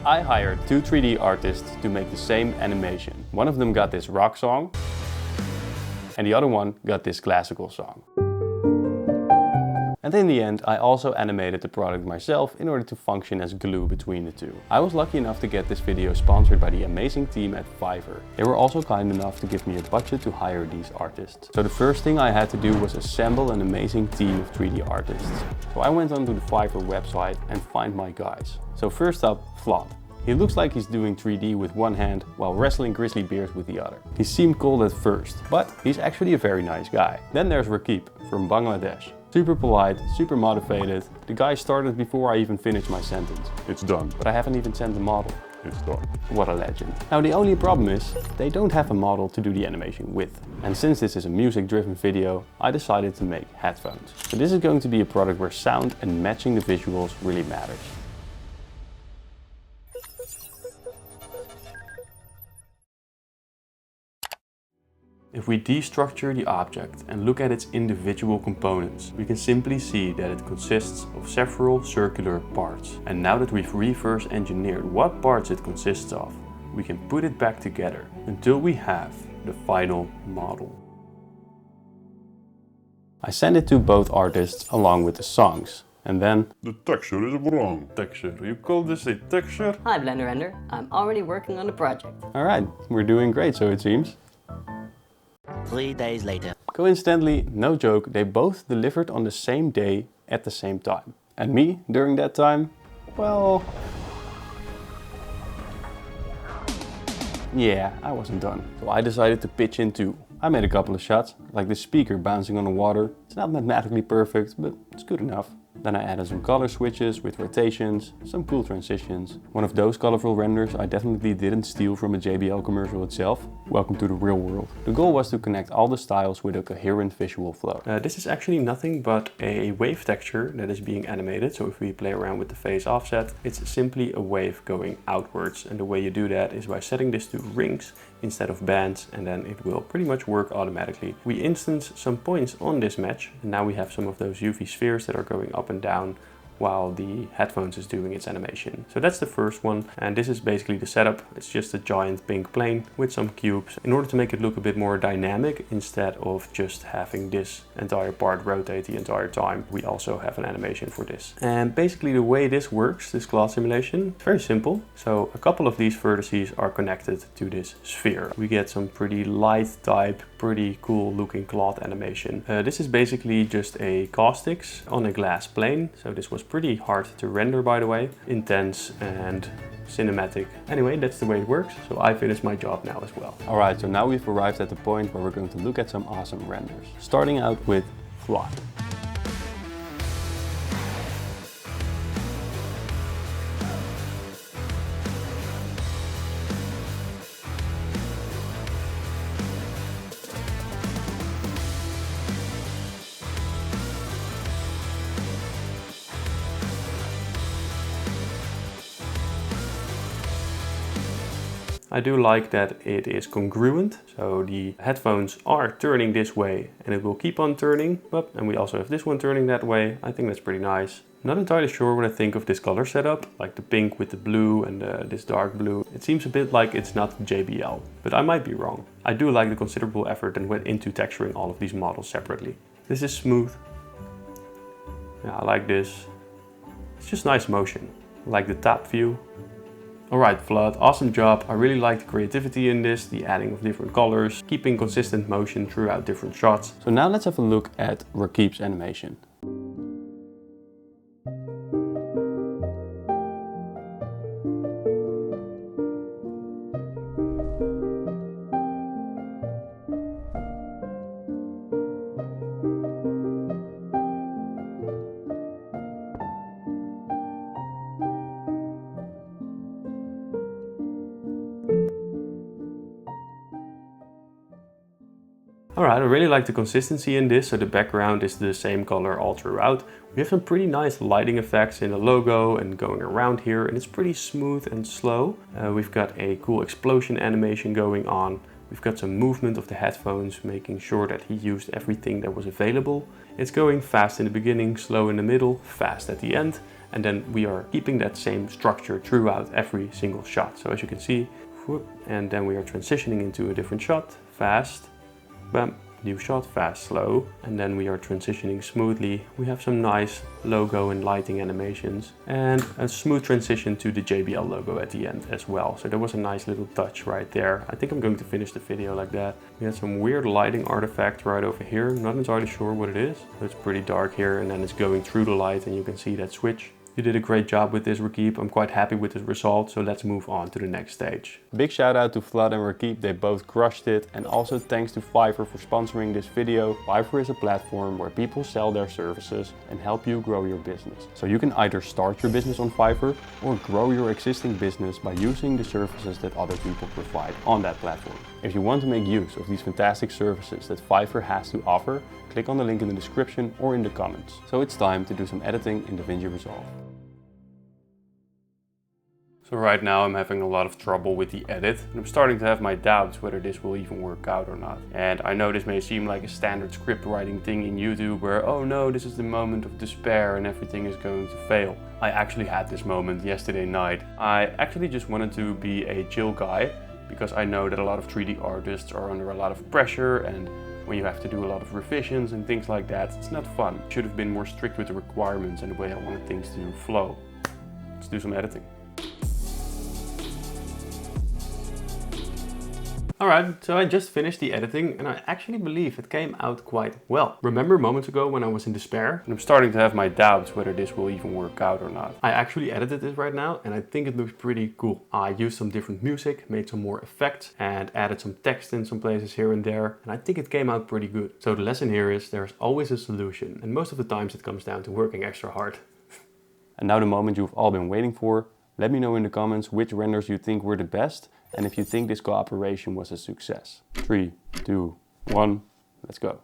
I hired two 3D artists to make the same animation. One of them got this rock song and the other one got this classical song. And in the end, I also animated the product myself in order to function as glue between the two. I was lucky enough to get this video sponsored by the amazing team at Fiverr. They were also kind enough to give me a budget to hire these artists. So the first thing I had to do was assemble an amazing team of 3D artists. So I went onto the Fiverr website and find my guys. So first up, Vlad. He looks like he's doing 3D with one hand while wrestling grizzly bears with the other. He seemed cold at first, but he's actually a very nice guy. Then there's Rakib from Bangladesh. Super polite, super motivated. The guy started before I even finished my sentence. It's done. But I haven't even sent the model. It's done. What a legend. Now the only problem is, they don't have a model to do the animation with. And since this is a music-driven video, I decided to make headphones. So this is going to be a product where sound and matching the visuals really matters. If we destructure the object and look at its individual components, we can simply see that it consists of several circular parts. And now that we've reverse engineered what parts it consists of, we can put it back together until we have the final model. I sent it to both artists along with the songs. And then... The texture is wrong. Texture. You call this a texture? Hi Blendermarket. I'm already working on the project. Alright, we're doing great, so it seems. 3 days later. Coincidentally, no joke, they both delivered on the same day at the same time. And me, during that time, well... yeah, I wasn't done. So I decided to pitch in two. I made a couple of shots, like this speaker bouncing on the water. It's not mathematically perfect, but it's good enough. Then I added some color switches with rotations, some cool transitions. One of those colorful renders I definitely didn't steal from a JBL commercial itself. Welcome to the real world. The goal was to connect all the styles with a coherent visual flow. This is actually nothing but a wave texture that is being animated. So if we play around with the phase offset, it's simply a wave going outwards. And the way you do that is by setting this to rings instead of bands, and then it will pretty much work automatically. We instance some points on this match, and now we have some of those UV spheres that are going up and down while the headphones is doing its animation. So that's the first one, and this is basically the setup. It's just a giant pink plane with some cubes in order to make it look a bit more dynamic instead of just having this entire part rotate the entire time. We also have an animation for this. And basically the way this works, this cloth simulation, it's very simple. So a couple of these vertices are connected to this sphere. We get some pretty light type, pretty cool looking cloth animation. This is basically just a caustics on a glass plane. So this was pretty hard to render, by the way. Intense and cinematic. Anyway, that's the way it works. So I finished my job now as well. Alright, so now we've arrived at the point where we're going to look at some awesome renders. Starting out with Vlad. I do like that it is congruent, so the headphones are turning this way and it will keep on turning, and we also have this one turning that way. I think that's pretty nice. Not entirely sure when I think of this color setup, like the pink with the blue and this dark blue. It seems a bit like it's not JBL, but I might be wrong. I do like the considerable effort that went into texturing all of these models separately. This is smooth. Yeah, I like this. It's just nice motion. I like the top view. Alright Vlad, awesome job. I really like the creativity in this, the adding of different colors, keeping consistent motion throughout different shots. So now let's have a look at Rakib's animation. Alright, I really like the consistency in this, so the background is the same color all throughout. We have some pretty nice lighting effects in the logo and going around here, and it's pretty smooth and slow. We've got a cool explosion animation going on. We've got some movement of the headphones, making sure that he used everything that was available. It's going fast in the beginning, slow in the middle, fast at the end. And then we are keeping that same structure throughout every single shot. So as you can see, whoop, and then we are transitioning into a different shot, fast, bam, new shot, fast, slow, and then we are transitioning smoothly. We have some nice logo and lighting animations and a smooth transition to the JBL logo at the end as well. So that was a nice little touch right there. I think I'm going to finish the video like that. We had some weird lighting artifact right over here. Not entirely sure what it is. It's pretty dark here, and then it's going through the light and you can see that switch. You did a great job with this, Rakib. I'm quite happy with the result, so let's move on to the next stage. Big shout out to Vlad and Rakib, they both crushed it. And also thanks to Fiverr for sponsoring this video. Fiverr is a platform where people sell their services and help you grow your business. So you can either start your business on Fiverr or grow your existing business by using the services that other people provide on that platform. If you want to make use of these fantastic services that Fiverr has to offer, click on the link in the description or in the comments. So it's time to do some editing in DaVinci Resolve. So right now I'm having a lot of trouble with the edit, and I'm starting to have my doubts whether this will even work out or not. And I know this may seem like a standard script writing thing in YouTube where, oh no, this is the moment of despair and everything is going to fail. I actually had this moment yesterday night. I actually just wanted to be a chill guy because I know that a lot of 3D artists are under a lot of pressure, and when you have to do a lot of revisions and things like that, it's not fun. I should have been more strict with the requirements and the way I wanted things to flow. Let's do some editing. Alright, so I just finished the editing and I actually believe it came out quite well. Remember moments ago when I was in despair? And I'm starting to have my doubts whether this will even work out or not. I actually edited this right now and I think it looks pretty cool. I used some different music, made some more effects and added some text in some places here and there. And I think it came out pretty good. So the lesson here is there's always a solution, and most of the times it comes down to working extra hard. And now the moment you've all been waiting for. Let me know in the comments which renders you think were the best and if you think this cooperation was a success. 3, 2, 1, let's go.